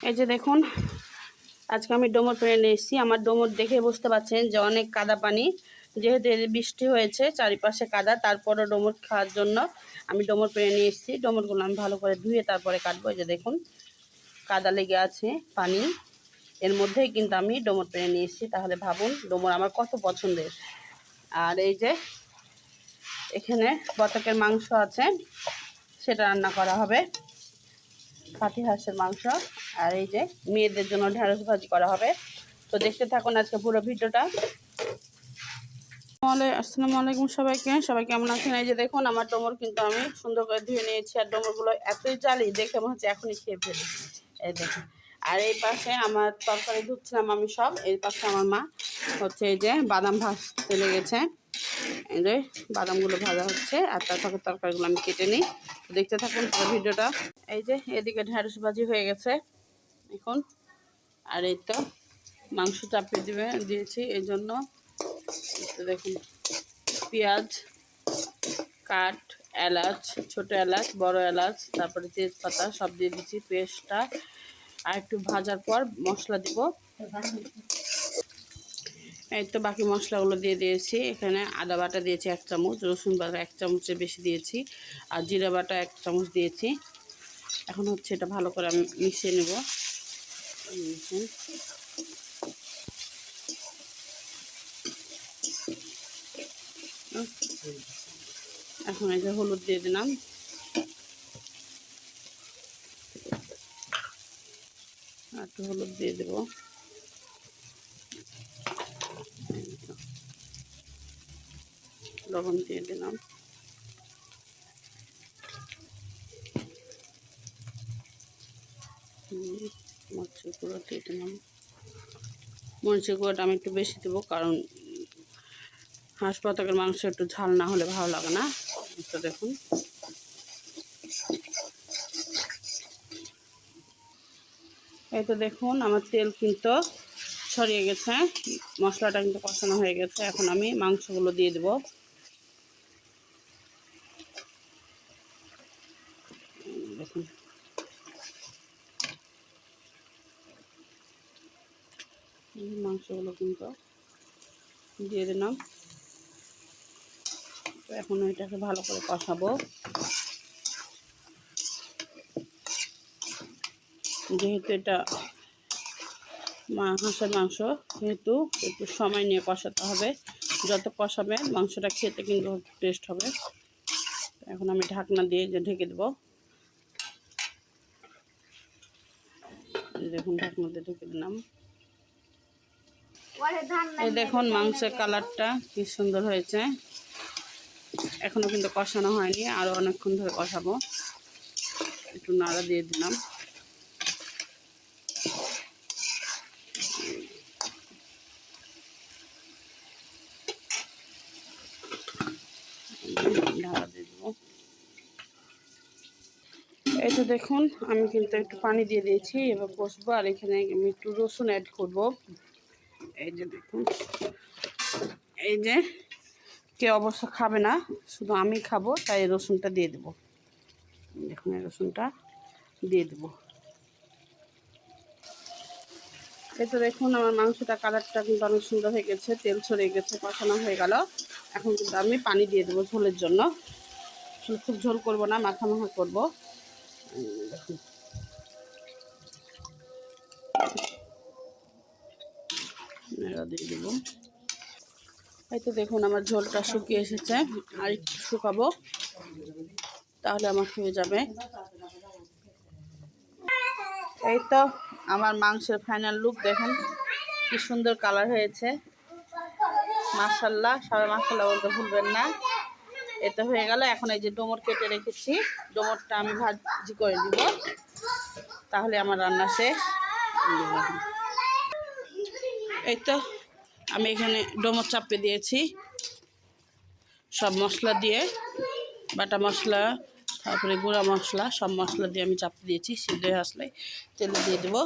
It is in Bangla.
এই যে দেখুন, আজকে আমি ডোমর পেরে নিয়ে এসেছি। আমার ডোমর দেখে বুঝতে পারছেন যে অনেক কাদা পানি, যেহেতু বৃষ্টি হয়েছে চারিপাশে কাদা, তারপরও ডোমর খাওয়ার জন্য আমি ডোমর পেরে নিয়ে এসেছি। ডোমরগুলো আমি ভালো করে ধুয়ে তারপরে কাটবো। এই যে দেখুন, কাদা লেগে আছে, পানি এর মধ্যেই কিন্তু আমি ডোমর পেরে নিয়ে এসেছি। তাহলে ভাবুন ডোমর আমার কত পছন্দের। আর এই যে এখানে বতকের মাংস আছে, সেটা রান্না করা হবে, পাতি হাঁসের মাংস। আর এই যে মেয়েদের জন্য ঢেঁড়স ভাজি করা হবে। তো দেখতে থাকুন আজকে পুরো ভিডিওটা। আসসালামু আলাইকুম সবাইকে কেমন আছেন? এই যে দেখুন, আমার ডোমর কিন্তু আমি সুন্দর করে ধুয়ে নিয়েছি। আর ডোমরগুলো এতই জালি, দেখে মনে হচ্ছে এখনই খেয়ে ফেলি। এই দেখুন, আর এই পাশে আমার তরকারি ধুচ্ছিলাম আমি সব। এই পাশে আমার মা হচ্ছে এই যে বাদাম ভাজতে লেগেছে। এই যে বাদামগুলো ভাজা হচ্ছে, আর তার ফাঁকে তরকারিগুলো আমি কেটে নিই। দেখতে থাকুন পুরো ভিডিওটা। এই যে এদিকে ঢেঁড়স ভাজি হয়ে গেছে এখন। আর এই তো মাংস চাপিয়ে দিয়েছি। এই জন্য দেখুন, পেঁয়াজ, কাঠ, এলাচ, ছোট এলাচ, বড় এলাচ, তারপরে তেজপাতা সব দিয়ে দিচ্ছি পেস্টটা। আর একটু ভাজার পর মশলা দিব। এই তো বাকি মশলাগুলো দিয়ে দিয়েছি। এখানে আদা বাটা দিয়েছি 1 চামচ, রসুন বাটা 1 চামচের বেশি দিয়েছি, আর জিরা বাটা 1 চামচ দিয়েছি। এখন হচ্ছে এটা ভালো করে আমি মিশিয়ে নেব। এখন এই যে হলুদ দিয়ে দিলাম, একটু হলুদ দিয়ে দেব, লবণ দিয়ে দিলাম, মরিচের গুঁড়ো দিয়ে দিলাম। মরিচের গুঁড়োটা আমি একটু বেশি দেবো, কারণ হাঁস পাতকের মাংস একটু ঝাল না হলে ভালো লাগে না। তো দেখুন, এই তো দেখুন আমার তেল কিন্তু ছড়িয়ে গেছে, মশলাটা কিন্তু কষানো হয়ে গেছে। এখন আমি মাংসগুলো দিয়ে দেবো। দেখুন, মাংসগুলো কিন্তু দিয়ে দিলাম। তো এখন এটাকে ভালো করে কষাবো। যেহেতু এটা হাঁসের মাংস, যেহেতু একটু সময় নিয়ে কষাতে হবে। যত কষাবে মাংসটা খেতে কিন্তু টেস্ট হবে। এখন আমি ঢাকনা দিয়ে ঢেকে দেবো। দেখুন, ঢাকনা দিয়ে ঢেকে দিলাম। এই দেখুন মাংসের কালারটা কি সুন্দর হয়েছে। এখনো কিন্তু কষানো হয়নি, আরো অনেকক্ষণ ধরে কষাবো। একটু নাড়া দিয়ে দিলাম। ঢাকা দিয়ে দেবো। এই তো দেখুন, আমি কিন্তু একটু পানি দিয়ে দিয়েছি, এবার কষবো। আর এখানে আমি একটু রসুন অ্যাড করবো। এই যে দেখুন, এই যে কেউ অবশ্য খাবে না, শুধু আমি খাবো, তাই রসুনটা দিয়ে দেবো। দেখুন, এই রসুনটা দিয়ে দেবো। এই তো দেখুন, আমার মাংসটা কালারটা কিন্তু অনেক সুন্দর হয়ে গেছে, তেল ছড়িয়ে গেছে, কষানো হয়ে গেল। এখন কিন্তু আমি পানি দিয়ে দেবো ঝোলের জন্য। খুব ঝোল করবো না, মাখা মাখা করবো। দেখুন, দিয়ে দেবো। এই তো দেখুন, আমার ঝোলটা শুকিয়ে এসেছে, আর একটু শুকাবো, তাহলে আমার হয়ে যাবে। এই তো আমার মাংসের ফাইনাল লুক দেখুন, কি সুন্দর কালার হয়েছে। মাশাআল্লাহ, সবাই মাশাআল্লাহ বলতে ভুলবেন না। এটা হয়ে গেল। এখন এই যে ডোমর কেটে রেখেছি, ডোমরটা আমি ভাজি করে দিব, তাহলে আমার রান্না শেষ। এই তো আমি এখানে ডোমর চাপিয়ে দিয়েছি, সব মশলা দিয়ে, বাটা মশলা, তারপরে গুঁড়া মশলা, সব মশলা দিয়ে আমি চাপিয়ে দিয়েছি। সিদ্ধ হয়ে আসলে তেলে দিয়ে দেবো।